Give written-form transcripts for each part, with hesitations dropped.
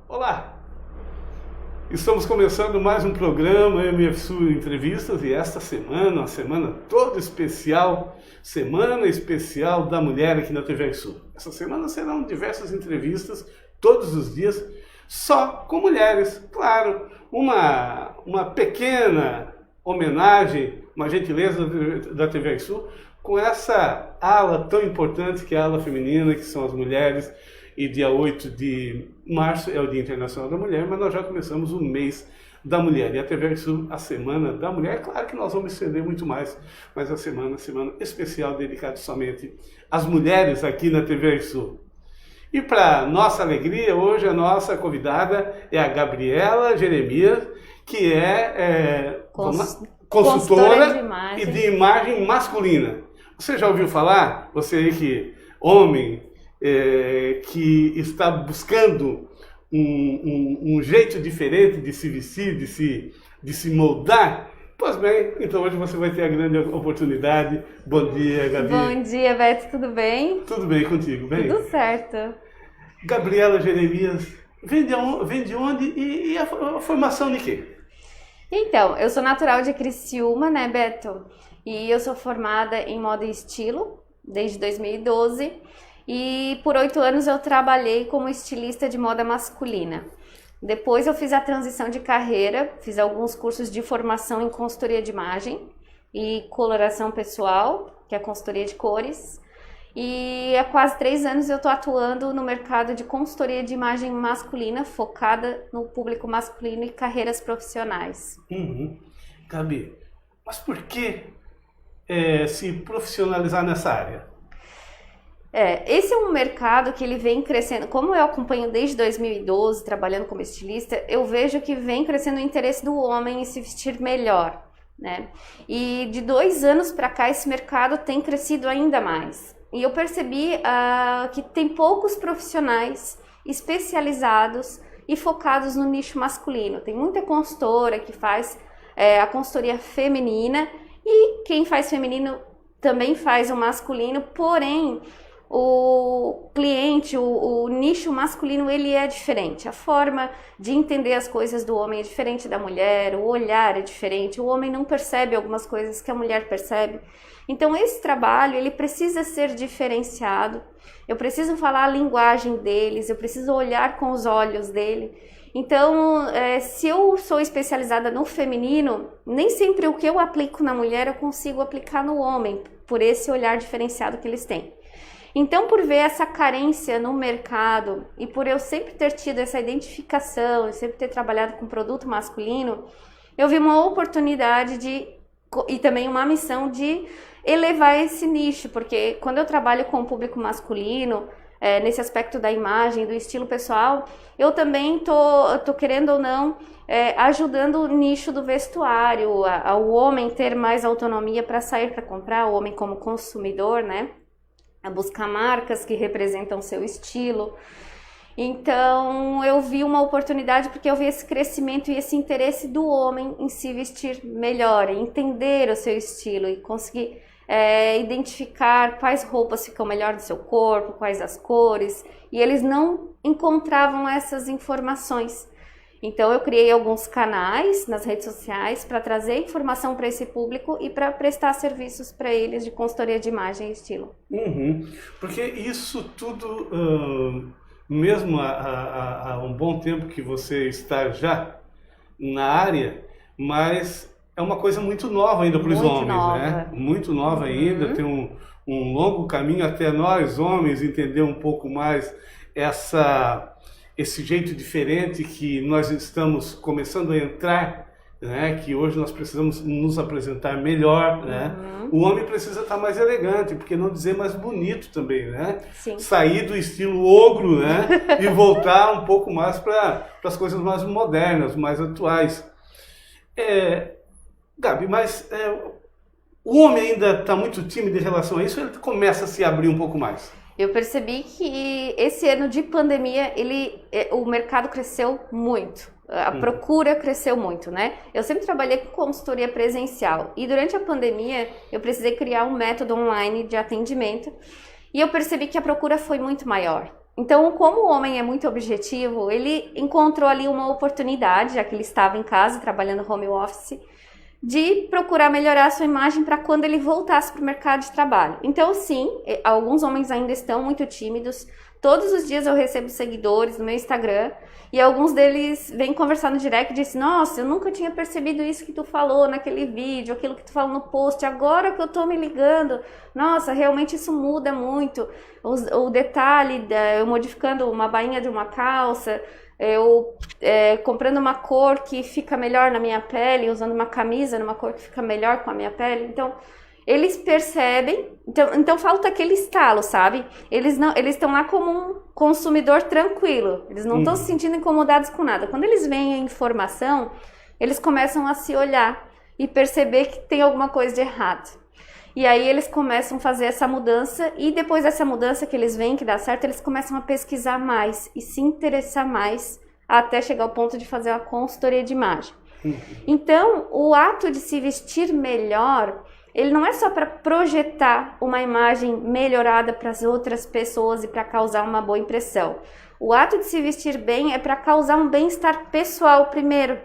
Olá! Estamos começando mais um programa MF Sul Entrevistas e esta semana, uma semana toda especial, Semana Especial da Mulher aqui na TV Sul. Essa semana serão diversas entrevistas, todos os dias, só com mulheres. Claro, uma pequena homenagem, uma gentileza da TV Sul, com essa ala tão importante que é a ala feminina, que são as mulheres. E dia 8 de março é o Dia Internacional da Mulher, mas nós já começamos o mês da mulher. E a TV Sul, a Semana da Mulher, claro que nós vamos estender muito mais, mas a semana especial dedicada somente às mulheres aqui na TV Sul. E para nossa alegria, hoje a nossa convidada é a Gabriela Jeremias, que é consultora de imagem masculina. Você já ouviu falar? Você aí que homem... que está buscando um jeito diferente de se vestir, de se moldar. Pois bem, então hoje você vai ter a grande oportunidade. Bom dia, Gabi. Bom dia, Beto, tudo bem? Tudo bem contigo, bem? Tudo certo. Gabriela Jeremias, vem de onde e a formação de quê? Então, eu sou natural de Criciúma, né, Beto? E eu sou formada em moda e estilo desde 2012. E por 8 anos eu trabalhei como estilista de moda masculina. Depois eu fiz a transição de carreira, fiz alguns cursos de formação em consultoria de imagem e coloração pessoal, que é a consultoria de cores. E há quase 3 anos eu estou atuando no mercado de consultoria de imagem masculina, focada no público masculino e carreiras profissionais. Gabi, mas por que se profissionalizar nessa área? Esse é um mercado que ele vem crescendo. Como eu acompanho desde 2012, trabalhando como estilista, eu vejo que vem crescendo o interesse do homem em se vestir melhor, né? E de 2 anos para cá, esse mercado tem crescido ainda mais. E eu percebi que tem poucos profissionais especializados e focados no nicho masculino. Tem muita consultora que faz a consultoria feminina e quem faz feminino também faz o masculino, porém... o cliente, o nicho masculino, ele é diferente. A forma de entender as coisas do homem é diferente da mulher, o olhar é diferente, o homem não percebe algumas coisas que a mulher percebe. Então esse trabalho, ele precisa ser diferenciado, eu preciso falar a linguagem deles, eu preciso olhar com os olhos dele. Então, se eu sou especializada no feminino, nem sempre o que eu aplico na mulher eu consigo aplicar no homem, por esse olhar diferenciado que eles têm. Então, por ver essa carência no mercado e por eu sempre ter tido essa identificação, sempre ter trabalhado com produto masculino, eu vi uma oportunidade e também uma missão de elevar esse nicho, porque quando eu trabalho com o público masculino, nesse aspecto da imagem, do estilo pessoal, eu também tô querendo ou não, ajudando o nicho do vestuário, ao homem ter mais autonomia para sair para comprar, o homem como consumidor, né? A buscar marcas que representam seu estilo. Então eu vi uma oportunidade porque eu vi esse crescimento e esse interesse do homem em se vestir melhor, em entender o seu estilo e conseguir identificar quais roupas ficam melhor no seu corpo, quais as cores, e eles não encontravam essas informações. Então eu criei alguns canais nas redes sociais para trazer informação para esse público e para prestar serviços para eles de consultoria de imagem e estilo. Porque isso tudo, mesmo há um bom tempo que você está já na área, mas é uma coisa muito nova ainda para os homens, né? Muito nova ainda, tem um longo caminho até nós homens entender um pouco mais esse jeito diferente que nós estamos começando a entrar, né? Que hoje nós precisamos nos apresentar melhor, né? O homem precisa estar mais elegante, porque não dizer mais bonito também, né? Sim. Sair do estilo ogro, né? E voltar um pouco mais para as coisas mais modernas, mais atuais. Gabi, mas o homem ainda está muito tímido em relação a isso, ou ele começa a se abrir um pouco mais? Eu percebi que esse ano de pandemia, o mercado cresceu muito. A procura cresceu muito, né? Eu sempre trabalhei com consultoria presencial e durante a pandemia eu precisei criar um método online de atendimento e eu percebi que a procura foi muito maior. Então, como o homem é muito objetivo, ele encontrou ali uma oportunidade, já que ele estava em casa trabalhando home office, de procurar melhorar a sua imagem para quando ele voltasse para o mercado de trabalho. Então, sim, alguns homens ainda estão muito tímidos. Todos os dias eu recebo seguidores no meu Instagram e alguns deles vêm conversar no direct e dizem: nossa, eu nunca tinha percebido isso que tu falou naquele vídeo, aquilo que tu falou no post, agora que eu tô me ligando, nossa, realmente isso muda muito. O detalhe, eu modificando uma bainha de uma calça, eu comprando uma cor que fica melhor na minha pele, usando uma camisa numa cor que fica melhor com a minha pele. Então, eles percebem, então falta aquele estalo, sabe? Eles estão lá como um consumidor tranquilo, eles não estão se sentindo incomodados com nada. Quando eles veem a informação, eles começam a se olhar e perceber que tem alguma coisa de errado. E aí eles começam a fazer essa mudança, e depois dessa mudança que eles veem que dá certo, eles começam a pesquisar mais e se interessar mais até chegar ao ponto de fazer uma consultoria de imagem. Então, o ato de se vestir melhor, ele não é só para projetar uma imagem melhorada para as outras pessoas e para causar uma boa impressão. O ato de se vestir bem é para causar um bem-estar pessoal primeiro.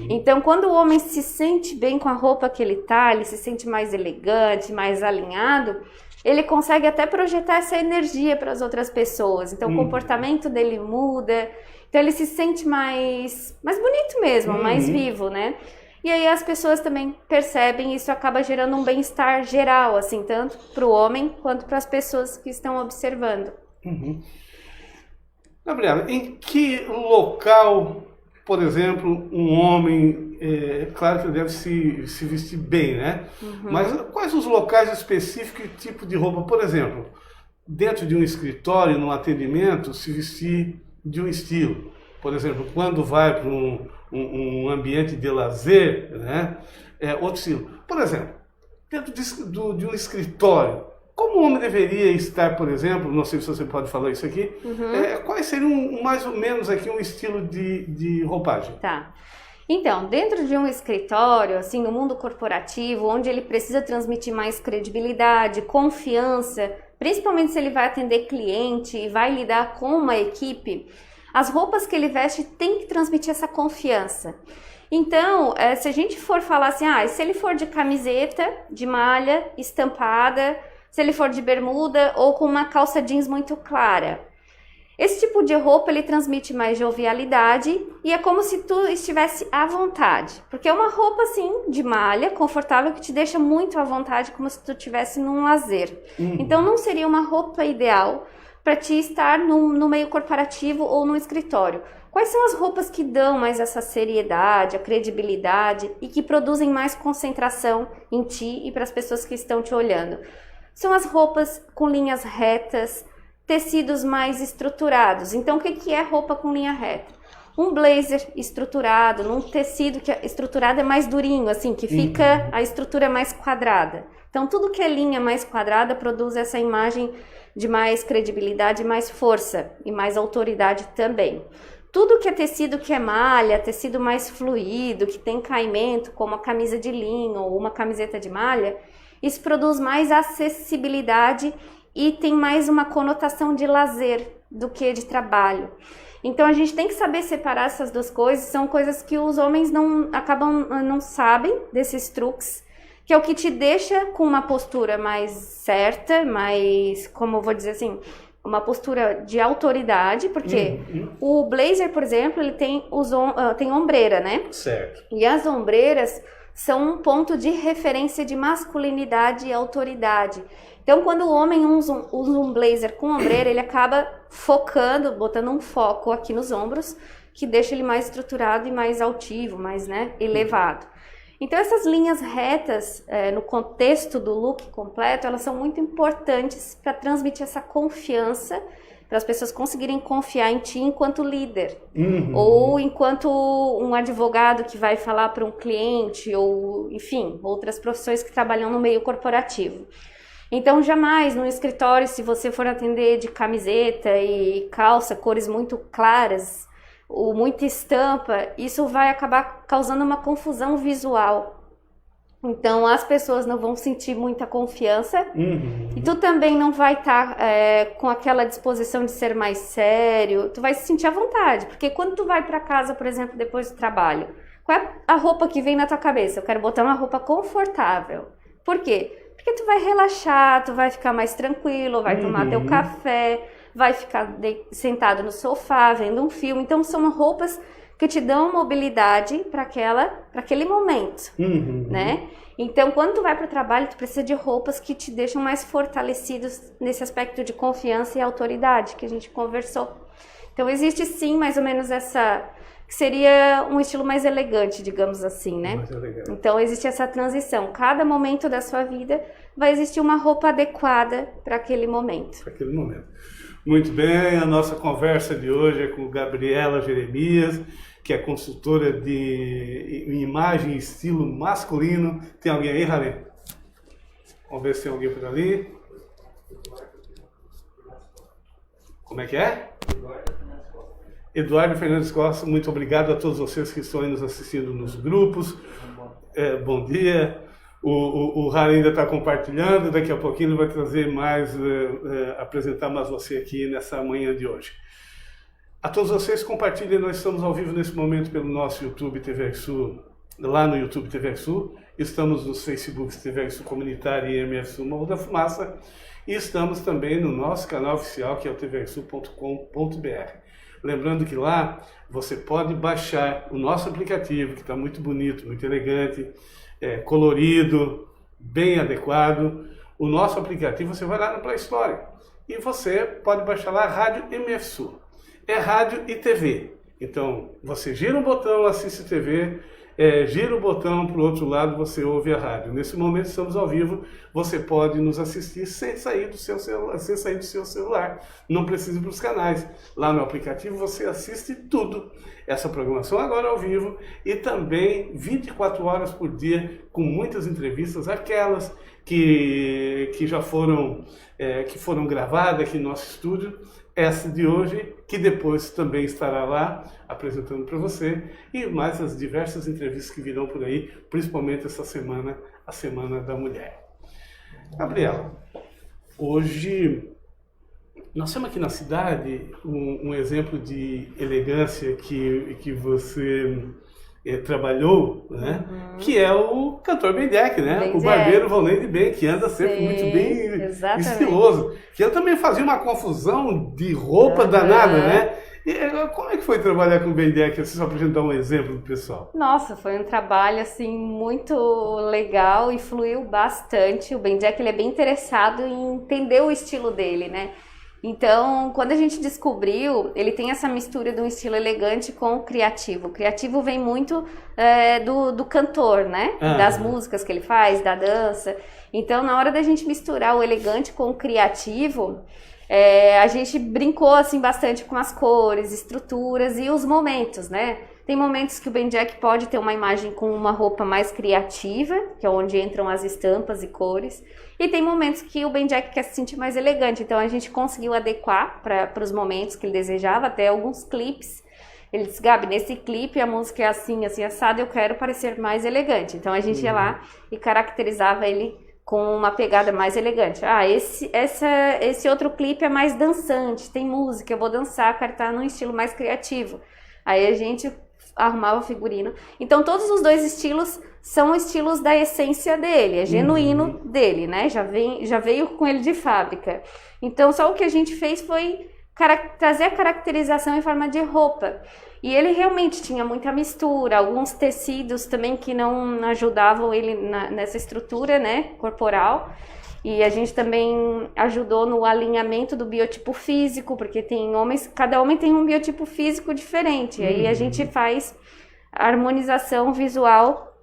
Então, quando o homem se sente bem com a roupa que ele tá, ele se sente mais elegante, mais alinhado, ele consegue até projetar essa energia para as outras pessoas. Então, o comportamento dele muda, então ele se sente mais bonito mesmo, mais vivo, né? E aí as pessoas também percebem, isso acaba gerando um bem-estar geral, assim, tanto para o homem quanto para as pessoas que estão observando. Gabriela, em que local, por exemplo, um homem, claro que ele deve se vestir bem, né? Mas quais os locais específicos e tipo de roupa? Por exemplo, dentro de um escritório, num atendimento, se vestir de um estilo. Por exemplo, quando vai para um ambiente de lazer, né? Outro estilo. Por exemplo, dentro de um escritório, como o homem deveria estar, por exemplo, não sei se você pode falar isso aqui, quais seriam mais ou menos aqui um estilo de roupagem? Tá. Então, dentro de um escritório, assim, no mundo corporativo, onde ele precisa transmitir mais credibilidade, confiança, principalmente se ele vai atender cliente e vai lidar com uma equipe, as roupas que ele veste têm que transmitir essa confiança. Então, se a gente for falar assim, se ele for de camiseta, de malha, estampada, se ele for de bermuda ou com uma calça jeans muito clara, esse tipo de roupa ele transmite mais jovialidade e é como se tu estivesse à vontade, porque é uma roupa assim de malha, confortável, que te deixa muito à vontade, como se tu estivesse num lazer. Então não seria uma roupa ideal para ti estar no meio corporativo ou no escritório. Quais são as roupas que dão mais essa seriedade, a credibilidade e que produzem mais concentração em ti e para as pessoas que estão te olhando? São as roupas com linhas retas, tecidos mais estruturados. Então, o que é roupa com linha reta? Um blazer estruturado, num tecido que estruturado é mais durinho, assim, que fica a estrutura mais quadrada. Então, tudo que é linha mais quadrada produz essa imagem de mais credibilidade, mais força e mais autoridade também. Tudo que é tecido que é malha, tecido mais fluido, que tem caimento, como a camisa de linho ou uma camiseta de malha, isso produz mais acessibilidade e tem mais uma conotação de lazer do que de trabalho. Então a gente tem que saber separar essas duas coisas, são coisas que os homens não sabem desses truques, que é o que te deixa com uma postura mais certa, mais, como eu vou dizer assim, uma postura de autoridade, porque o blazer, por exemplo, ele tem ombreira, né? Certo. E as ombreiras são um ponto de referência de masculinidade e autoridade. Então, quando o homem usa um blazer com ombreira, ele acaba focando, botando um foco aqui nos ombros, que deixa ele mais estruturado e mais altivo, mais, né, elevado. Então, essas linhas retas, no contexto do look completo, elas são muito importantes para transmitir essa confiança, para as pessoas conseguirem confiar em ti enquanto líder, ou enquanto um advogado que vai falar para um cliente, ou, enfim, outras profissões que trabalham no meio corporativo. Então, jamais no escritório, se você for atender de camiseta e calça, cores muito claras, ou muita estampa, isso vai acabar causando uma confusão visual. Então as pessoas não vão sentir muita confiança e tu também não vai estar com aquela disposição de ser mais sério, tu vai se sentir à vontade, porque quando tu vai para casa, por exemplo, depois do trabalho, qual é a roupa que vem na tua cabeça? Eu quero botar uma roupa confortável. Por quê? Porque tu vai relaxar, tu vai ficar mais tranquilo, vai tomar teu café, vai ficar sentado no sofá, vendo um filme. Então são roupas que te dão mobilidade para aquele momento, né? Então, quando tu vai para o trabalho, tu precisa de roupas que te deixam mais fortalecidos nesse aspecto de confiança e autoridade que a gente conversou. Então, existe sim, mais ou menos essa... que seria um estilo mais elegante, digamos assim, né? Mais elegante. Então, existe essa transição. Cada momento da sua vida vai existir uma roupa adequada para aquele momento. Para aquele momento. Muito bem, a nossa conversa de hoje é com Gabriela Jeremias, que é consultora de imagem e estilo masculino. Tem alguém aí, Ralê? Vamos ver se tem alguém por ali. Como é que é? Eduardo Fernandes Costa, muito obrigado a todos vocês que estão aí nos assistindo nos grupos. Bom dia. O Rara ainda está compartilhando, daqui a pouquinho ele vai trazer mais, apresentar mais você aqui nessa manhã de hoje. A todos vocês, compartilhem, nós estamos ao vivo nesse momento pelo nosso YouTube TV Sul, lá no YouTube TV Sul, estamos nos Facebook TV Sul Comunitário e MF Sul Morro da Fumaça, e estamos também no nosso canal oficial, que é o tvsul.com.br. Lembrando que lá você pode baixar o nosso aplicativo, que está muito bonito, muito elegante, colorido, bem adequado. O nosso aplicativo, você vai lá no Play Store e você pode baixar lá a Rádio MF Sul. É rádio e TV. Então, você gira um botão, assiste TV, gira o botão para o outro lado, você ouve a rádio. Nesse momento estamos ao vivo, você pode nos assistir sem sair do seu celular. Não precisa ir para os canais. Lá no aplicativo você assiste tudo. Essa programação agora ao vivo e também 24 horas por dia com muitas entrevistas, aquelas que já foram gravadas aqui no nosso estúdio. Essa de hoje, que depois também estará lá apresentando para você, e mais as diversas entrevistas que virão por aí, principalmente essa semana, a Semana da Mulher. Gabriela, hoje nós temos aqui na cidade um exemplo de elegância que você trabalhou, né? Que é o cantor Ben Deck, né? O barbeiro Valnei de Ben, que anda sempre muito bem estiloso. Que ele também fazia uma confusão de roupa danada, né? E como é que foi trabalhar com o Ben Deck? Assim, só para gente dar um exemplo do pessoal. Nossa, foi um trabalho assim muito legal e fluiu bastante. O Ben Deck, ele é bem interessado em entender o estilo dele, né? Então, quando a gente descobriu, ele tem essa mistura de um estilo elegante com o criativo. O criativo vem muito do cantor, né? Das músicas que ele faz, da dança. Então, na hora da gente misturar o elegante com o criativo, a gente brincou assim bastante com as cores, estruturas e os momentos, né? Tem momentos que o Ben Deck pode ter uma imagem com uma roupa mais criativa, que é onde entram as estampas e cores. E tem momentos que o Ben Deck quer se sentir mais elegante. Então a gente conseguiu adequar para os momentos que ele desejava, até alguns clipes. Ele disse, Gabi, nesse clipe a música é assim, assim, assada, eu quero parecer mais elegante. Então a gente ia lá e caracterizava ele com uma pegada mais elegante. Esse outro clipe é mais dançante, tem música, eu vou dançar, quero estar num estilo mais criativo. Aí a gente arrumava o figurino. Então todos os dois estilos são estilos da essência dele, é genuíno dele, né? Já veio com ele de fábrica. Então só o que a gente fez foi trazer a caracterização em forma de roupa. E ele realmente tinha muita mistura, alguns tecidos também que não ajudavam ele nessa estrutura, né, corporal. E a gente também ajudou no alinhamento do biotipo físico, porque cada homem tem um biotipo físico diferente. Aí a gente faz a harmonização visual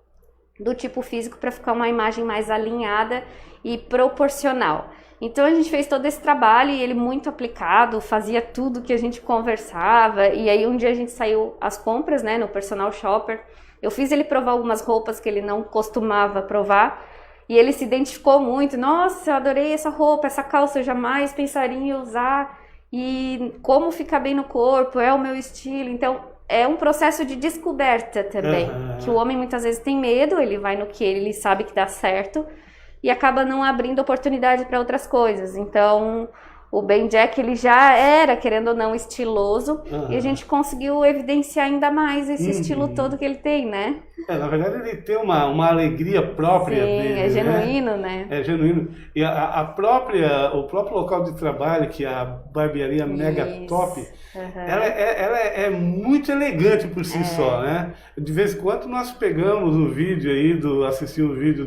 do tipo físico para ficar uma imagem mais alinhada e proporcional. Então a gente fez todo esse trabalho e ele muito aplicado, fazia tudo que a gente conversava. E aí um dia a gente saiu às compras, né, no personal shopper. Eu fiz ele provar algumas roupas que ele não costumava provar. E ele se identificou muito. Nossa, eu adorei essa roupa, essa calça eu jamais pensaria em usar. E como ficar bem no corpo, é o meu estilo. Então é um processo de descoberta também, que o homem muitas vezes tem medo, ele vai no que ele sabe que dá certo e acaba não abrindo oportunidade para outras coisas. Então, o Ben Jack, ele já era, querendo ou não, estiloso, e a gente conseguiu evidenciar ainda mais esse estilo todo que ele tem, né? Na verdade, ele tem uma alegria própria dele, é genuíno, né? É genuíno. E o próprio local de trabalho, que é a barbearia Mega Top, ela é muito elegante por si só, né? De vez em quando nós pegamos um vídeo aí, assistimos um vídeo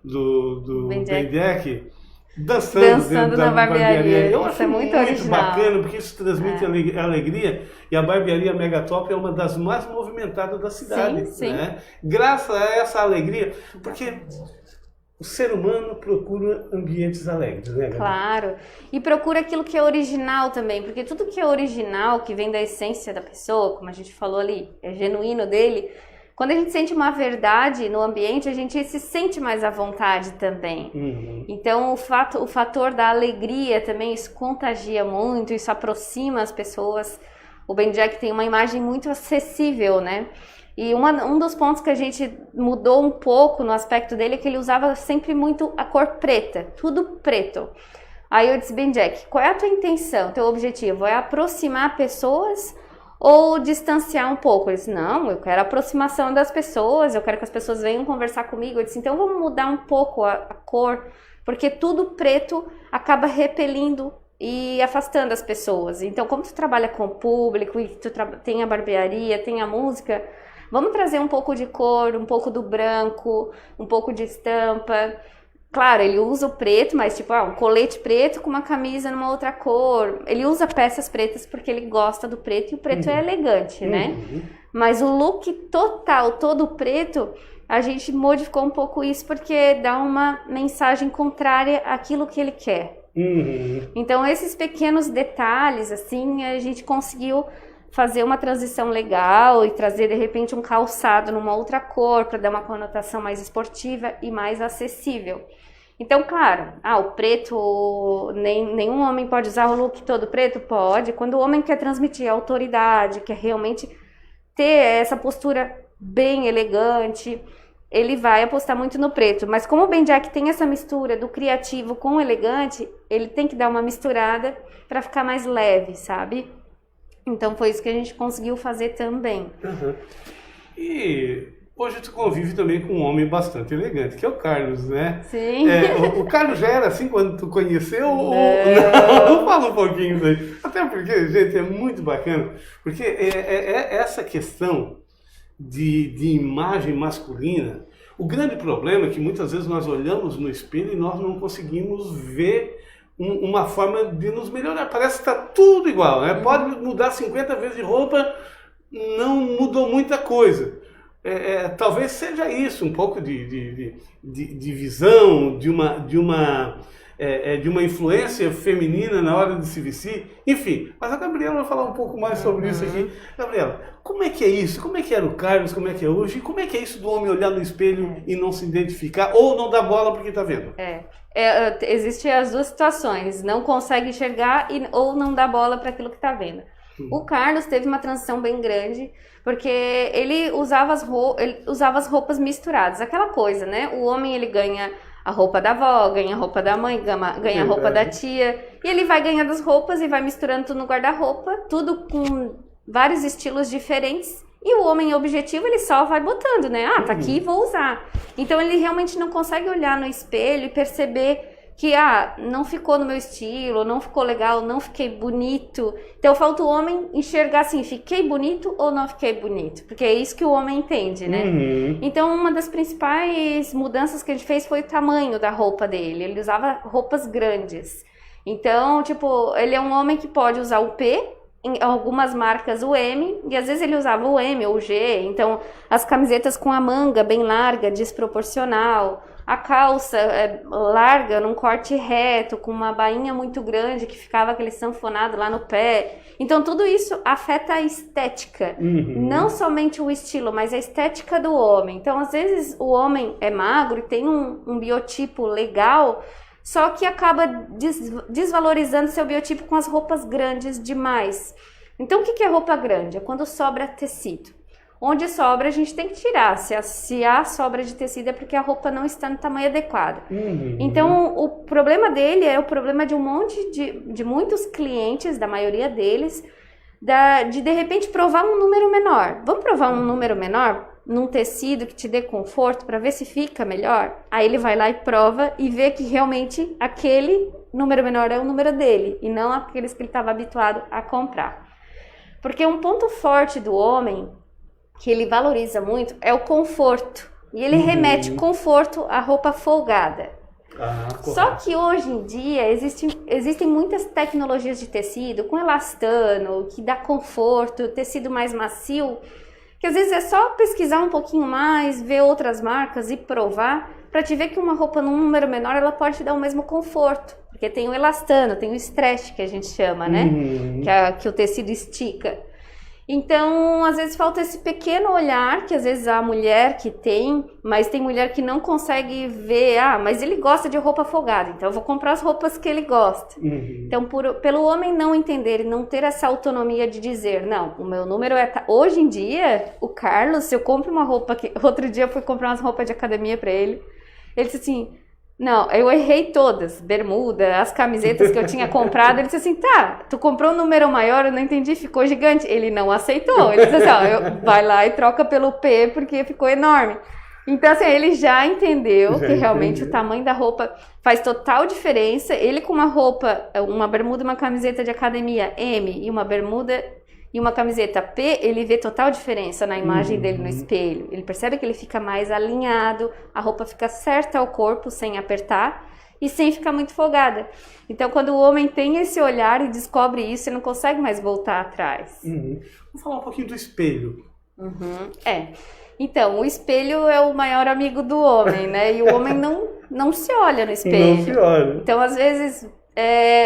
do Ben Jack, dançando na barbearia. Eu acho muito bacana, porque isso transmite alegria. E a barbearia Mega Top é uma das mais movimentadas da cidade. Sim. Né? Graças a essa alegria, porque o ser humano procura ambientes alegres, né, galera? Claro. E procura aquilo que é original também, porque tudo que é original, que vem da essência da pessoa, como a gente falou ali, é genuíno dele. Quando a gente sente uma verdade no ambiente, a gente se sente mais à vontade também. Então, o fator da alegria também, isso contagia muito, isso aproxima as pessoas. O Ben Jack tem uma imagem muito acessível, né? E um dos pontos que a gente mudou um pouco no aspecto dele é que ele usava sempre muito a cor preta, tudo preto. Aí eu disse, Ben Jack, qual é a tua intenção, teu objetivo? É aproximar pessoas ou distanciar um pouco? Ele disse, não, eu quero a aproximação das pessoas, eu quero que as pessoas venham conversar comigo. Eu disse, então vamos mudar um pouco a cor, porque tudo preto acaba repelindo e afastando as pessoas. Então, como tu trabalha com o público e tu tem a barbearia, tem a música, vamos trazer um pouco de cor, um pouco do branco, um pouco de estampa. Claro, ele usa o preto, mas tipo, um colete preto com uma camisa numa outra cor. Ele usa peças pretas porque ele gosta do preto e o preto é elegante, né? Mas o look total, todo preto, a gente modificou um pouco isso porque dá uma mensagem contrária àquilo que ele quer. Então, esses pequenos detalhes, assim, a gente conseguiu fazer uma transição legal e trazer, de repente, um calçado numa outra cor para dar uma conotação mais esportiva e mais acessível. Então, claro, o preto, nenhum homem pode usar o look todo preto? Pode. Quando o homem quer transmitir autoridade, quer realmente ter essa postura bem elegante, ele vai apostar muito no preto. Mas como o Ben Jack tem essa mistura do criativo com o elegante, ele tem que dar uma misturada para ficar mais leve, sabe? Então foi isso que a gente conseguiu fazer também. E hoje tu convive também com um homem bastante elegante, que é o Carlos, né? Sim. O Carlos já era assim quando tu conheceu? Não, fala um pouquinho daí. Até porque, gente, é muito bacana. Porque essa questão de imagem masculina, o grande problema é que muitas vezes nós olhamos no espelho e nós não conseguimos ver uma forma de nos melhorar. Parece que está tudo igual, né? Pode mudar 50 vezes de roupa, não mudou muita coisa. Talvez seja isso, um pouco de visão, de uma influência feminina na hora de se vestir. Enfim, mas a Gabriela vai falar um pouco mais sobre isso aqui. Gabriela, como é que é isso? Como é que era o Carlos? Como é que é hoje? E como é que é isso do homem olhar no espelho e não se identificar ou não dar bola porque está vendo? Existem as duas situações, não consegue enxergar ou não dá bola para aquilo que está vendo. O Carlos teve uma transição bem grande, porque ele usava as roupas misturadas, aquela coisa, né? O homem, ele ganha a roupa da avó, ganha a roupa da mãe, ganha a roupa da tia, e ele vai ganhando as roupas e vai misturando tudo no guarda-roupa, tudo com vários estilos diferentes. E o homem objetivo, ele só vai botando, né? Tá aqui, vou usar. Então, ele realmente não consegue olhar no espelho e perceber que, não ficou no meu estilo, não ficou legal, não fiquei bonito. Então, falta o homem enxergar assim, fiquei bonito ou não fiquei bonito? Porque é isso que o homem entende, né? Então, uma das principais mudanças que a gente fez foi o tamanho da roupa dele. Ele usava roupas grandes. Então, ele é um homem que pode usar o P, em algumas marcas o M, e às vezes ele usava o M ou o G, então as camisetas com a manga bem larga, desproporcional, a calça larga, num corte reto, com uma bainha muito grande, que ficava aquele sanfonado lá no pé. Então tudo isso afeta a estética, não somente o estilo, mas a estética do homem. Então às vezes o homem é magro e tem um biotipo legal, só que acaba desvalorizando seu biotipo com as roupas grandes demais. Então, o que é roupa grande? É quando sobra tecido. Onde sobra, a gente tem que tirar. Se há sobra de tecido, é porque a roupa não está no tamanho adequado. Então, o problema dele é o problema de um monte de muitos clientes, da maioria deles, de repente provar um número menor. Vamos provar um número menor num tecido que te dê conforto para ver se fica melhor? Aí ele vai lá e prova e vê que realmente aquele número menor é o número dele e não aqueles que ele estava habituado a comprar. Porque um ponto forte do homem, que ele valoriza muito, é o conforto. E ele remete conforto à roupa folgada. Só que hoje em dia existem muitas tecnologias de tecido com elastano, que dá conforto, tecido mais macio, que às vezes é só pesquisar um pouquinho mais, ver outras marcas e provar, para te ver que uma roupa num número menor, ela pode te dar o mesmo conforto. Porque tem o elastano, tem o stretch, que a gente chama, né? Que o tecido estica. Então, às vezes falta esse pequeno olhar, que às vezes a mulher que tem, mas tem mulher que não consegue ver, mas ele gosta de roupa folgada, então eu vou comprar as roupas que ele gosta. Então, pelo homem não entender, não ter essa autonomia de dizer, não, o meu número é... Hoje em dia, o Carlos, se eu compro uma roupa... Outro dia eu fui comprar umas roupas de academia pra ele disse assim... Não, eu errei todas, bermuda, as camisetas que eu tinha comprado, ele disse assim, tá, tu comprou um número maior, eu não entendi, ficou gigante. Ele não aceitou, ele disse assim, vai lá e troca pelo P, porque ficou enorme. Então, assim, ele já entendeu que realmente o tamanho da roupa faz total diferença. Ele com uma roupa, uma bermuda e uma camiseta de academia M e uma bermuda e uma camiseta P, ele vê total diferença na imagem dele no espelho. Ele percebe que ele fica mais alinhado, a roupa fica certa ao corpo, sem apertar e sem ficar muito folgada. Então, quando o homem tem esse olhar e descobre isso, ele não consegue mais voltar atrás. Vamos falar um pouquinho do espelho. Então, o espelho é o maior amigo do homem, né? E o homem não se olha no espelho. Não se olha. Então, às vezes...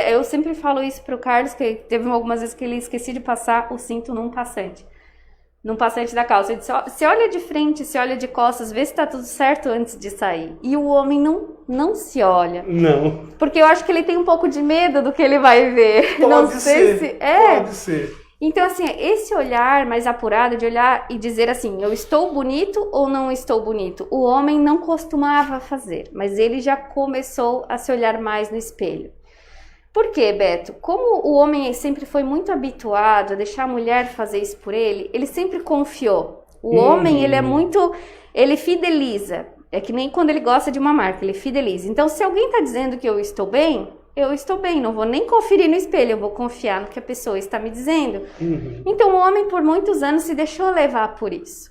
eu sempre falo isso pro Carlos, que teve algumas vezes que ele esqueci de passar o cinto num passante da calça. Ele disse, se olha de frente, se olha de costas, vê se tá tudo certo antes de sair. E o homem não se olha. Não. Porque eu acho que ele tem um pouco de medo do que ele vai ver. Pode ser. Então, assim, esse olhar mais apurado de olhar e dizer assim, eu estou bonito ou não estou bonito? O homem não costumava fazer, mas ele já começou a se olhar mais no espelho. Por quê, Beto? Como o homem sempre foi muito habituado a deixar a mulher fazer isso por ele, ele sempre confiou. O homem, ele fideliza. É que nem quando ele gosta de uma marca, ele fideliza. Então, se alguém está dizendo que eu estou bem, não vou nem conferir no espelho, eu vou confiar no que a pessoa está me dizendo. Então, o homem, por muitos anos, se deixou levar por isso.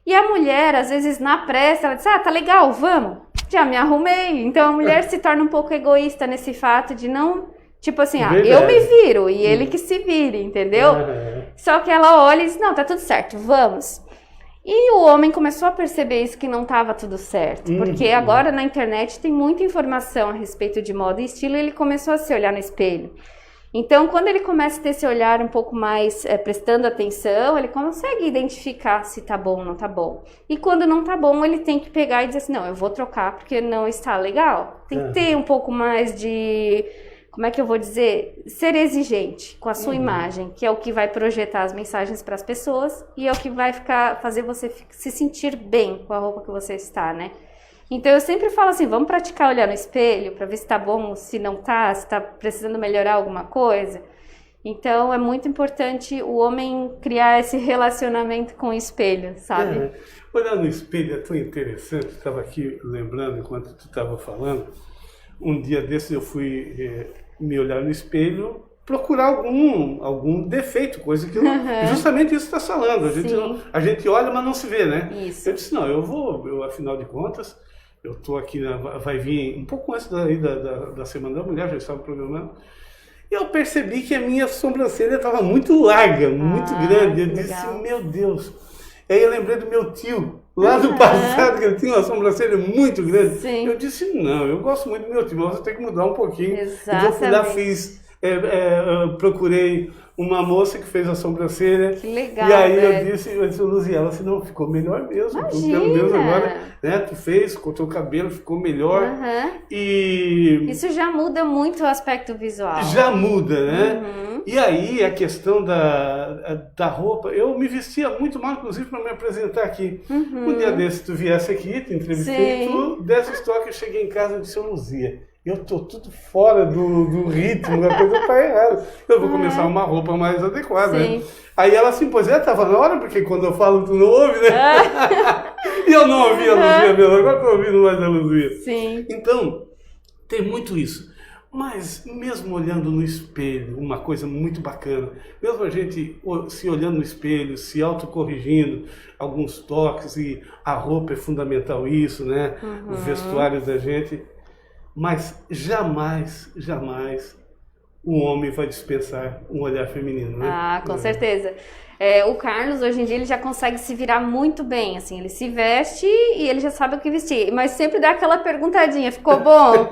E a mulher, às vezes, na pressa, ela diz, tá legal, vamos. Já me arrumei. Então a mulher se torna um pouco egoísta nesse fato de não, tipo assim, eu me viro e ele que se vire, entendeu? Só que ela olha e diz, não, tá tudo certo, vamos. E o homem começou a perceber isso, que não estava tudo certo. Porque agora na internet tem muita informação a respeito de moda e estilo e ele começou a se olhar no espelho. Então, quando ele começa a ter esse olhar um pouco mais prestando atenção, ele consegue identificar se tá bom ou não tá bom. E quando não tá bom, ele tem que pegar e dizer assim, não, eu vou trocar porque não está legal. Tem que ter um pouco mais de, como é que eu vou dizer, ser exigente com a sua imagem, que é o que vai projetar as mensagens para as pessoas e é o que vai fazer você se sentir bem com a roupa que você está, né? Então, eu sempre falo assim, vamos praticar olhar no espelho para ver se tá bom, se não tá, se tá precisando melhorar alguma coisa. Então, é muito importante o homem criar esse relacionamento com o espelho, sabe? Olhar no espelho é tão interessante, estava aqui lembrando enquanto tu estava falando, um dia desses eu fui me olhar no espelho, procurar algum defeito, coisa que justamente isso está falando. A gente olha, mas não se vê, né? Isso. Eu disse, não, eu afinal de contas, eu estou aqui, vai vir um pouco antes da Semana da Mulher, já estava programando, e eu percebi que a minha sobrancelha estava muito larga, muito grande. Eu disse, meu Deus. Aí eu lembrei do meu tio, lá do passado, que ele tinha uma sobrancelha muito grande. Sim. Eu disse, não, eu gosto muito do meu tio, mas você tem que mudar um pouquinho. Exatamente. Então eu fui lá, procurei uma moça que fez a sobrancelha. Que legal, e aí eu disse, Luziela, assim, não, ficou melhor mesmo. Imagina. Pelo menos agora, né, tu fez, cortou o cabelo, ficou melhor. E isso já muda muito o aspecto visual. já muda, né? E aí a questão da roupa, eu me vestia muito mal, inclusive, para me apresentar aqui. Um dia desse tu viesse aqui, te entrevistei, tu desse história que eu cheguei em casa e disse, eu Luzia, eu tô tudo fora do ritmo, a coisa tá errada. Eu vou começar uma roupa mais adequada, né? Aí ela assim, pois é, tava na hora, porque quando eu falo tu não ouve, né? E eu não ouvi a Luzia mesmo, agora tô ouvindo mais a Luzia. Sim. Então, tem muito isso. Mas, mesmo olhando no espelho, uma coisa muito bacana, mesmo a gente se olhando no espelho, se autocorrigindo, alguns toques, e a roupa é fundamental isso, né? O vestuário da gente, mas jamais, jamais o homem vai dispensar um olhar feminino, né? Ah, com certeza. O Carlos, hoje em dia, ele já consegue se virar muito bem, assim, ele se veste e ele já sabe o que vestir, mas sempre dá aquela perguntadinha, ficou bom?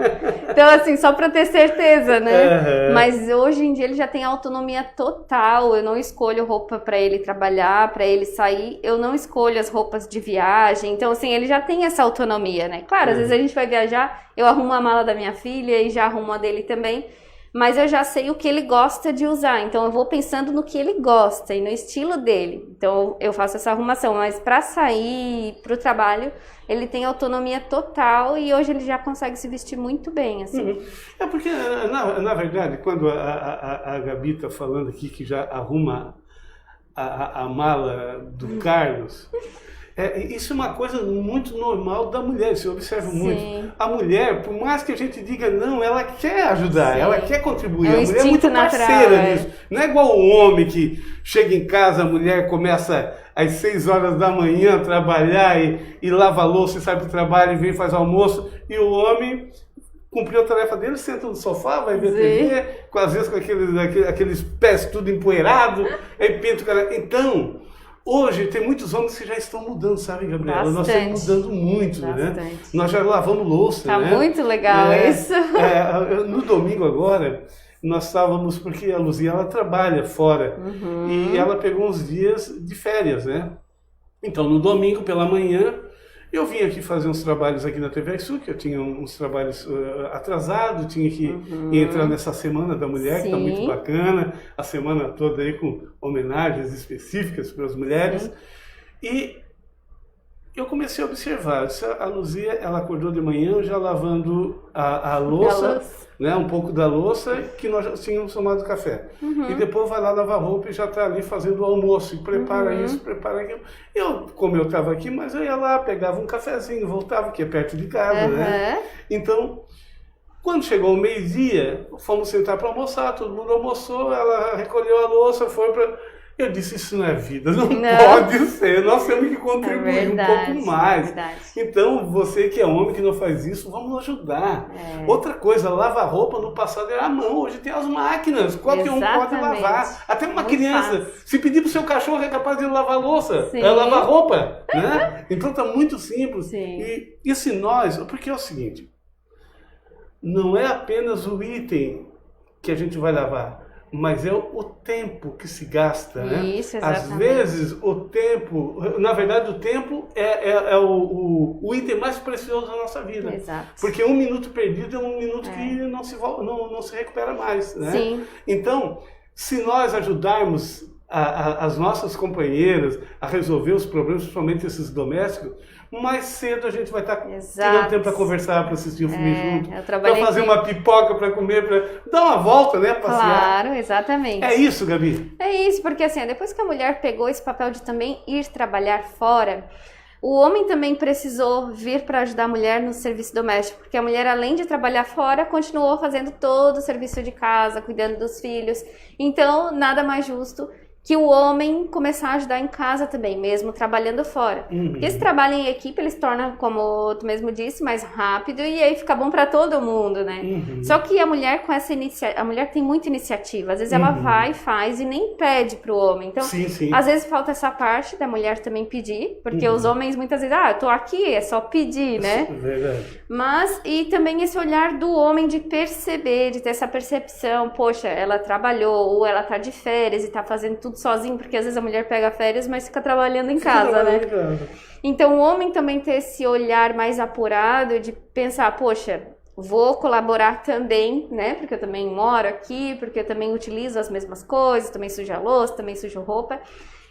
Então, assim, só pra ter certeza, né? Mas hoje em dia ele já tem autonomia total, eu não escolho roupa pra ele trabalhar, pra ele sair, eu não escolho as roupas de viagem, então, assim, ele já tem essa autonomia, né? Claro, às vezes a gente vai viajar, eu arrumo a mala da minha filha e já arrumo a dele também, mas eu já sei o que ele gosta de usar, então eu vou pensando no que ele gosta e no estilo dele. Então eu faço essa arrumação, mas para sair para o trabalho, ele tem autonomia total e hoje ele já consegue se vestir muito bem, assim. É porque, na verdade, quando a Gabi está falando aqui que já arruma a mala do Carlos... isso é uma coisa muito normal da mulher, você observa muito. A mulher, por mais que a gente diga não, ela quer ajudar, ela quer contribuir. A mulher é muito parceira nisso. Não é igual o homem que chega em casa, a mulher começa às 6 horas da manhã a trabalhar e lava a louça e sai para o trabalho e vem faz almoço. E o homem cumpriu a tarefa dele, senta no sofá, vai ver TV, às vezes com aqueles pés tudo empoeirado, aí pinta o cara. Então... Hoje tem muitos homens que já estão mudando, sabe, Gabriela? Bastante. Nós estamos mudando muito, né? Nós já lavamos louça, tá, né? Tá muito legal isso. No domingo agora, nós estávamos, porque a Luzia, ela trabalha fora, e ela pegou uns dias de férias, né? Então, no domingo pela manhã, eu vim aqui fazer uns trabalhos aqui na TV Sul, que eu tinha uns trabalhos atrasados, tinha que entrar nessa Semana da Mulher, que está muito bacana, a semana toda aí com homenagens específicas para as mulheres. E eu comecei a observar, a Luzia, ela acordou de manhã já lavando a louça, né, um pouco da louça que nós já tínhamos tomado café. E depois vai lá lavar roupa e já está ali fazendo o almoço, e prepara isso, prepara aquilo. Como eu estava aqui, mas eu ia lá, pegava um cafezinho, voltava, que é perto de casa, né? Então, quando chegou o meio-dia, fomos sentar para almoçar, todo mundo almoçou, ela recolheu a louça, foi para... Eu disse, isso não é vida, não pode ser, nós temos que contribuir um pouco mais. Então, você que é homem que não faz isso, vamos ajudar. Outra coisa, lavar roupa no passado era à mão, hoje tem as máquinas, qualquer um pode lavar. Até uma criança, se pedir para o seu cachorro, é capaz de lavar louça, lavar roupa, né? Então tá muito simples. E se nós, porque é o seguinte, não é apenas o item que a gente vai lavar, mas é o tempo que se gasta, né? Isso, exatamente. Às vezes o tempo, na verdade o tempo é o item mais precioso da nossa vida. Exato. Porque um minuto perdido é um minuto que não se recupera mais, né? Sim. Então, se nós ajudarmos as nossas companheiras a resolver os problemas, principalmente esses domésticos, mais cedo a gente vai estar tendo tempo para conversar, para assistir o filme junto, para fazer uma pipoca para comer, para dar uma volta, né? Passear. Claro, exatamente. É isso, Gabi? É isso, porque assim, depois que a mulher pegou esse papel de também ir trabalhar fora, o homem também precisou vir para ajudar a mulher no serviço doméstico, porque a mulher, além de trabalhar fora, continuou fazendo todo o serviço de casa, cuidando dos filhos. Então, nada mais justo que o homem começar a ajudar em casa também, mesmo trabalhando fora. Porque esse trabalho em equipe, ele se torna, como tu mesmo disse, mais rápido e aí fica bom para todo mundo, né? Só que a mulher com essa a mulher tem muita iniciativa. Às vezes ela vai, faz e nem pede pro homem. Então, às vezes falta essa parte da mulher também pedir, porque os homens muitas vezes, eu tô aqui, é só pedir, né? Verdade. Mas, e também esse olhar do homem de perceber, de ter essa percepção, poxa, ela trabalhou, ou ela tá de férias e tá fazendo tudo sozinho, porque às vezes a mulher pega férias, mas fica trabalhando em casa, né? Então o homem também ter esse olhar mais apurado de pensar, poxa, vou colaborar também, né? Porque eu também moro aqui, porque eu também utilizo as mesmas coisas, também sujo a louça, também sujo roupa.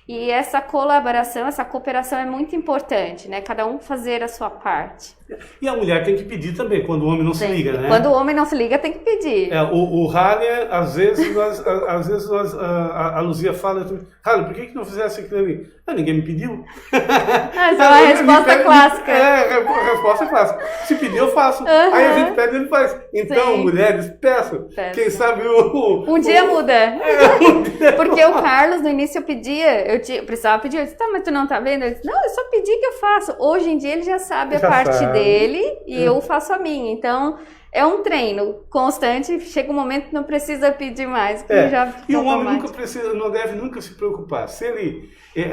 E essa colaboração, essa cooperação é muito importante, né? Cada um fazer a sua parte. E a mulher tem que pedir também, quando o homem não se liga, né? Quando o homem não se liga, tem que pedir. O Ralha, às vezes a Luzia fala, Ralha, por que não fizesse aquilo ali? Ninguém me pediu. Essa é uma resposta clássica. A resposta clássica. Se pedir, eu faço. Aí a gente pede, ele faz. Então, Sim. mulheres, peçam. Quem sabe Um dia muda. Porque o Carlos, no início, eu pedia, eu precisava pedir. Eu disse, tá, mas tu não tá vendo? Ele disse, não, eu só pedi que eu faço. Hoje em dia, ele já sabe a parte dele e eu faço a minha. Então, é um treino constante. Chega um momento que não precisa pedir mais. E o homem não deve nunca se preocupar. Se ele,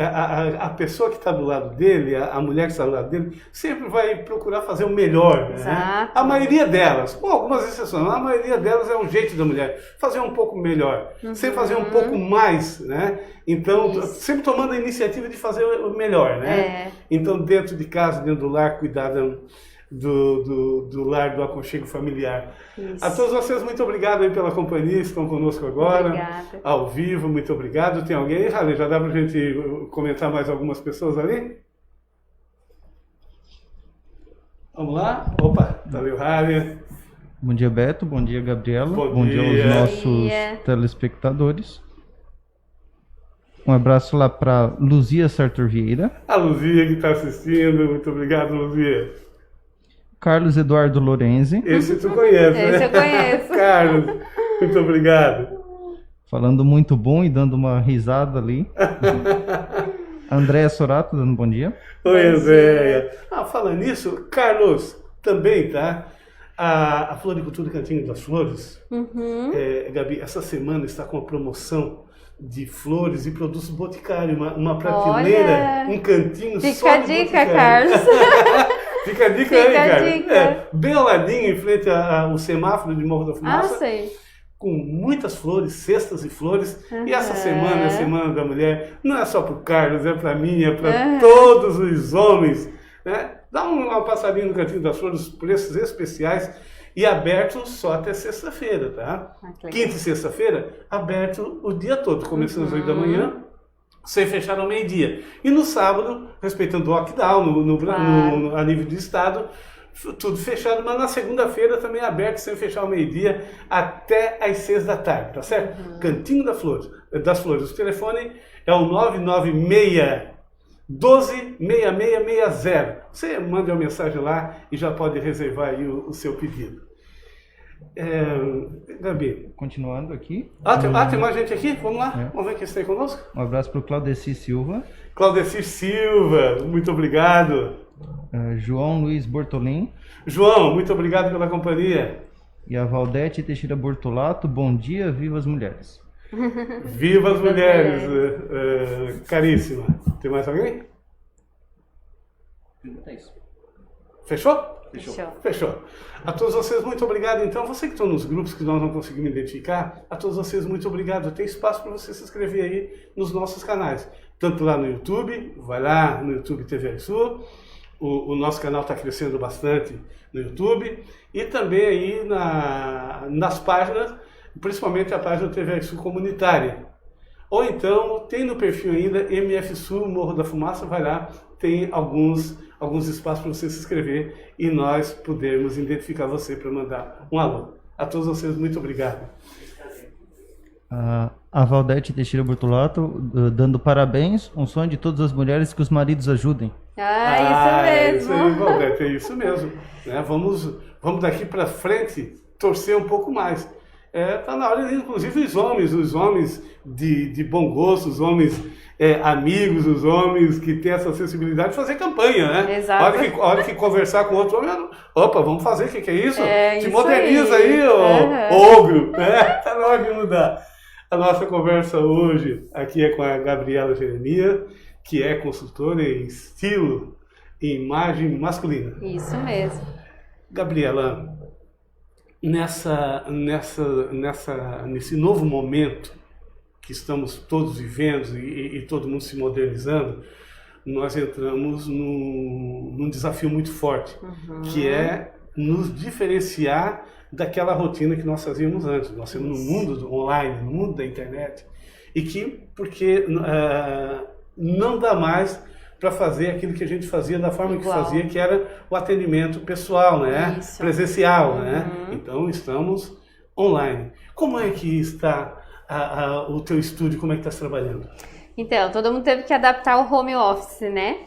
a pessoa que está do lado dele, a mulher que está do lado dele, sempre vai procurar fazer o melhor. Né? Exato. A maioria delas, com algumas exceções, a maioria delas é um jeito da mulher fazer um pouco melhor, sempre fazer um pouco mais, né? Então, sempre tomando a iniciativa de fazer o melhor, né? Então, dentro de casa, dentro do lar, cuidar do lar, do aconchego familiar. Isso. A todos vocês, muito obrigado aí pela companhia, estão conosco agora, Obrigada. Ao vivo, muito obrigado. Tem alguém aí, Ralha? Já dá pra gente comentar mais algumas pessoas ali? Vamos lá? Opa, valeu, Ralha. Bom dia, Beto. Bom dia, Gabriela. Bom dia aos nossos telespectadores. Um abraço lá para Luzia Sartor Vieira. A Luzia que está assistindo, muito obrigado, Luzia. Carlos Eduardo Lorenzi. Esse tu conhece, né? Esse eu conheço. Carlos, muito obrigado. Falando muito bom e dando uma risada ali. Andréa Sorato, dando bom dia. Oi, Andréia. Falando nisso, Carlos, também, tá? A Floricultura Cantinho das Flores, Gabi, essa semana está com a promoção de flores e produtos boticários, uma prateleira, um cantinho só de Fica a dica, Carlos. Fica a dica aí, Carlos. Bem ao ladinho, em frente ao semáforo de Morro da Fumaça. Sei. Com muitas flores, cestas e flores. E essa semana é a Semana da Mulher. Não é só para o Carlos, é para mim, é para todos os homens. Né? Dá uma passadinha no Cantinho das Flores, preços especiais. E aberto só até sexta-feira, tá? Quinta e sexta-feira, aberto o dia todo, começando às 8 da manhã, sem fechar ao meio-dia. E no sábado, respeitando o lockdown a nível do estado, tudo fechado, mas na segunda-feira também aberto, sem fechar ao meio-dia, até às 6 da tarde, tá certo? Cantinho das Flores. O telefone é o 996 126660. Você manda uma mensagem lá e já pode reservar aí o seu pedido. Gabi. Continuando aqui. Tem mais gente aqui? Vamos lá. Vamos ver quem está aí conosco. Um abraço para o Claudeci Silva. Claudeci Silva, muito obrigado. João Luiz Bortolim. João, muito obrigado pela companhia. E a Valdete Teixeira Bortolato. Bom dia, viva as mulheres. Viva as mulheres, caríssima. Tem mais alguém? É isso. Fechou? Fechou. A todos vocês, muito obrigado. Então, você que está nos grupos que nós não conseguimos identificar, a todos vocês, muito obrigado. Tem espaço para você se inscrever aí nos nossos canais. Tanto lá no YouTube, vai lá no YouTube TV Sul. O nosso canal está crescendo bastante no YouTube. E também aí nas páginas, principalmente a página TV Sul Comunitária. Ou então, tem no perfil ainda, MF Sul, Morro da Fumaça, vai lá, tem alguns espaços para você se inscrever e nós podermos identificar você para mandar um alô. A todos vocês, muito obrigado. A Valdete Teixeira Bortolato, dando parabéns, um sonho de todas as mulheres que os maridos ajudem. Isso mesmo. Isso aí, Valdete, é isso mesmo. Né? Vamos daqui para frente torcer um pouco mais. Tá na hora, inclusive os homens de bom gosto, os homens amigos, os homens que têm essa sensibilidade de fazer campanha, né? Exato. A hora que conversar com outro homem, opa, vamos fazer, o que é isso? Se isso moderniza aí, ogro. Tá na hora de mudar. A nossa conversa hoje aqui é com a Gabriela Jeremias, que é consultora em estilo e imagem masculina. Isso mesmo. Gabriela, nesse novo momento que estamos todos vivendo e todo mundo se modernizando, nós entramos num desafio muito forte, que é nos diferenciar daquela rotina que nós fazíamos antes. Nós estamos no mundo do online, no mundo da internet, e porque não dá mais para fazer aquilo que a gente fazia da forma que fazia, que era o atendimento pessoal, né? Presencial, né? Então estamos online. Como é que está o teu estúdio, como é que está trabalhando? Então, todo mundo teve que adaptar ao home office, né?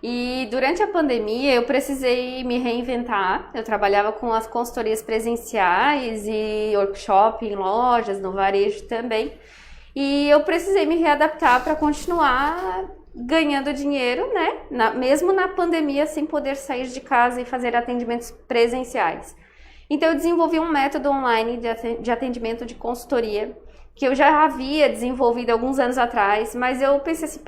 E durante a pandemia eu precisei me reinventar. Eu trabalhava com as consultorias presenciais e workshop em lojas, no varejo também. E eu precisei me readaptar para continuar ganhando dinheiro, né? Mesmo na pandemia, sem poder sair de casa e fazer atendimentos presenciais. Então eu desenvolvi um método online de atendimento de consultoria, que eu já havia desenvolvido alguns anos atrás, mas eu pensei assim,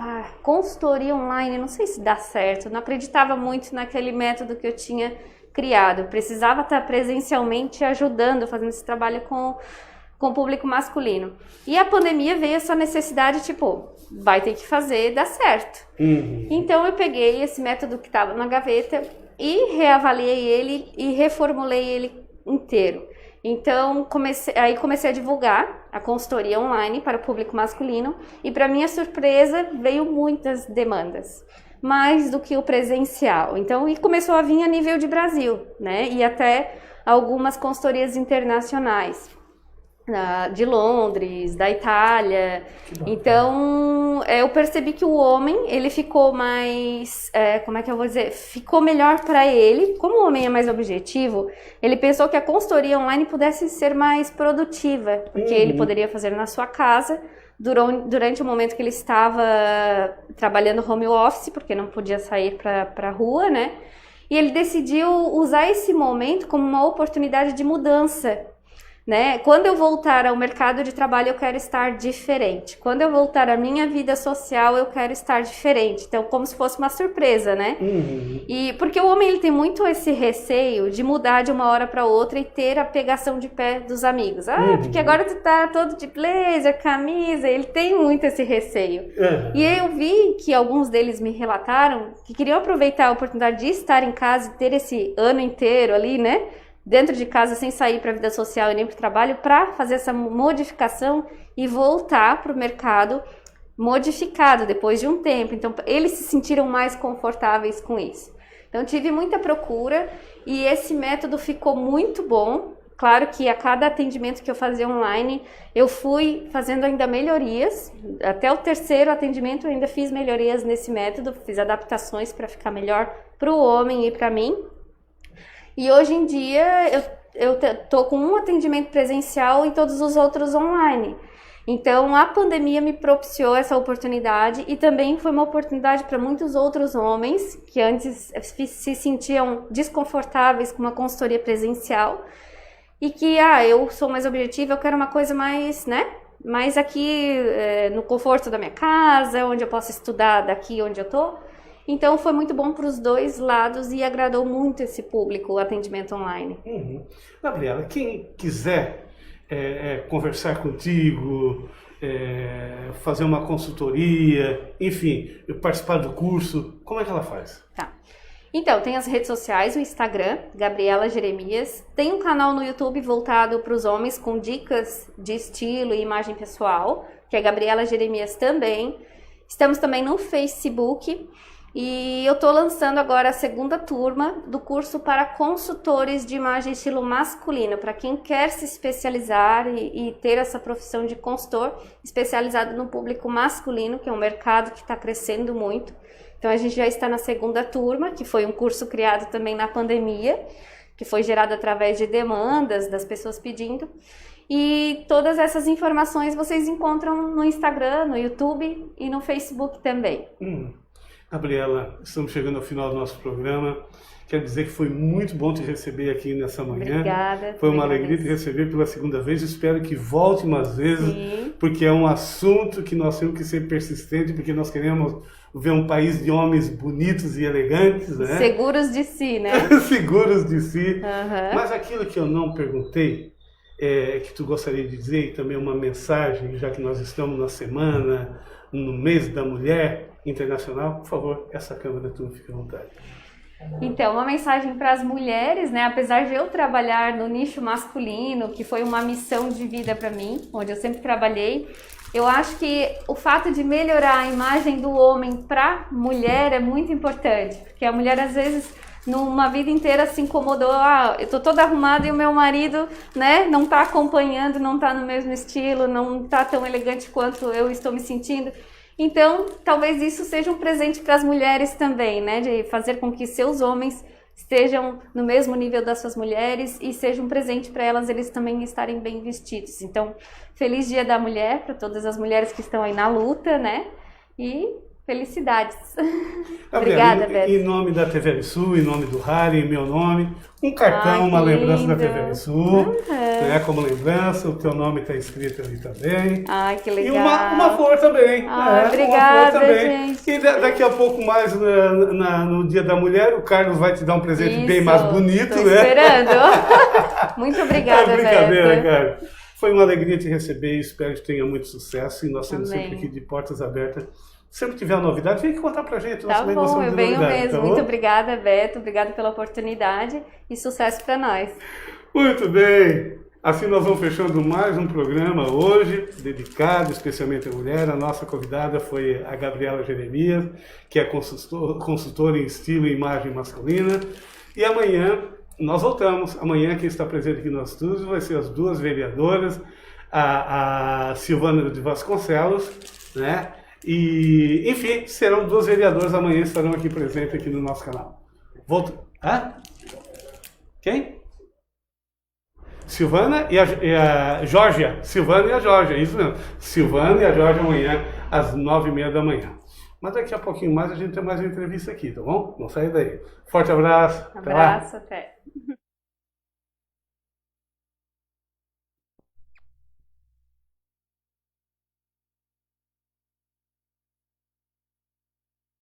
consultoria online, não sei se dá certo, não acreditava muito naquele método que eu tinha criado, eu precisava estar presencialmente ajudando, fazendo esse trabalho com o público masculino. E a pandemia veio essa necessidade, vai ter que fazer, dá certo. Então eu peguei esse método que estava na gaveta e reavaliei ele e reformulei ele inteiro. Então, comecei a divulgar a consultoria online para o público masculino e, para minha surpresa, veio muitas demandas, mais do que o presencial. Então, e começou a vir a nível de Brasil, né? E até algumas consultorias internacionais, de Londres, da Itália. Então, eu percebi que o homem, ele ficou mais, ficou melhor para ele. Como o homem é mais objetivo, ele pensou que a consultoria online pudesse ser mais produtiva, porque ele poderia fazer na sua casa, durante o momento que ele estava trabalhando home office, porque não podia sair para a rua, né? E ele decidiu usar esse momento como uma oportunidade de mudança, né? Quando eu voltar ao mercado de trabalho, eu quero estar diferente. Quando eu voltar à minha vida social, eu quero estar diferente. Então, como se fosse uma surpresa, né? E porque o homem, ele tem muito esse receio de mudar de uma hora para outra e ter a pegação de pé dos amigos. Porque agora tu tá todo de blazer, camisa. Ele tem muito esse receio. E eu vi que alguns deles me relataram que queriam aproveitar a oportunidade de estar em casa e ter esse ano inteiro ali, né? Dentro de casa, sem sair para a vida social e nem para o trabalho, para fazer essa modificação e voltar para o mercado modificado depois de um tempo. Então, eles se sentiram mais confortáveis com isso. Então, tive muita procura e esse método ficou muito bom. Claro que a cada atendimento que eu fazia online, eu fui fazendo ainda melhorias. Até o terceiro atendimento, eu ainda fiz melhorias nesse método, fiz adaptações para ficar melhor para o homem e para mim. E hoje em dia eu tô com um atendimento presencial e todos os outros online. Então a pandemia me propiciou essa oportunidade e também foi uma oportunidade para muitos outros homens que antes se sentiam desconfortáveis com uma consultoria presencial e que, eu sou mais objetiva, eu quero uma coisa mais, né? Mais aqui no conforto da minha casa, onde eu posso estudar daqui onde eu tô. Então foi muito bom para os dois lados e agradou muito esse público, o atendimento online. Gabriela, quem quiser conversar contigo, fazer uma consultoria, enfim, participar do curso, como é que ela faz? Tá. Então, tem as redes sociais, o Instagram, Gabriela Jeremias. Tem um canal no YouTube voltado para os homens com dicas de estilo e imagem pessoal, que é Gabriela Jeremias também. Estamos também no Facebook. E eu estou lançando agora a segunda turma do curso para consultores de imagem e estilo masculino, para quem quer se especializar e ter essa profissão de consultor especializado no público masculino, que é um mercado que está crescendo muito. Então a gente já está na segunda turma, que foi um curso criado também na pandemia, que foi gerado através de demandas das pessoas pedindo. E todas essas informações vocês encontram no Instagram, no YouTube e no Facebook também. Gabriela, estamos chegando ao final do nosso programa. Quero dizer que foi muito bom te receber aqui nessa manhã. Obrigada. Foi uma alegria te receber pela segunda vez. Espero que volte mais vezes, porque é um assunto que nós temos que ser persistente, porque nós queremos ver um país de homens bonitos e elegantes, né? Seguros de si, né? Seguros de si. Mas aquilo que eu não perguntei, que tu gostaria de dizer, e também uma mensagem, já que nós estamos na semana, no mês da mulher internacional, por favor, essa câmera tu fica à vontade. Então, uma mensagem para as mulheres, né? Apesar de eu trabalhar no nicho masculino, que foi uma missão de vida para mim, onde eu sempre trabalhei, eu acho que o fato de melhorar a imagem do homem para mulher é muito importante, porque a mulher às vezes numa vida inteira se incomodou, eu tô toda arrumada e o meu marido, né, não tá acompanhando, não tá no mesmo estilo, não tá tão elegante quanto eu estou me sentindo. Então, talvez isso seja um presente para as mulheres também, né, de fazer com que seus homens estejam no mesmo nível das suas mulheres e seja um presente para elas, eles também estarem bem vestidos. Então, feliz Dia da Mulher para todas as mulheres que estão aí na luta, né? E felicidades. Obrigada, Beto. Em nome da TV Sul, em nome do Harry, em meu nome, um cartão, uma lembrança da TV Sul, né, como lembrança, o teu nome está escrito ali também. Ai, que legal. E uma flor também. Obrigada, uma flor também. gente. E daqui a pouco mais no Dia da Mulher, o Carlos vai te dar um presente bem mais bonito, tô né? esperando. Muito obrigada, brincadeira, Beto. cara. Foi uma alegria te receber, espero que tenha muito sucesso e nós estamos Amém. sempre aqui de portas abertas. Sempre tiver novidade, vem aqui contar pra gente. Tá bom, eu venho mesmo. Tá Muito obrigada, Beto. Obrigada pela oportunidade e sucesso para nós. Muito bem. Assim nós vamos fechando mais um programa hoje, dedicado especialmente à mulher. A nossa convidada foi a Gabriela Jeremias, que é consultora em estilo e imagem masculina. E amanhã nós voltamos. Amanhã quem está presente aqui no estúdio vai ser as duas vereadoras, a Silvana de Vasconcelos, né? E, enfim, serão duas vereadoras amanhã, estarão aqui presentes aqui no nosso canal. Quem? Silvana e a Georgia. Silvana e a Georgia, isso mesmo. Silvana e a Georgia amanhã, às 9h30 da manhã. Mas daqui a pouquinho mais a gente tem mais uma entrevista aqui, tá bom? Não sai daí. Forte abraço. Abraço, até.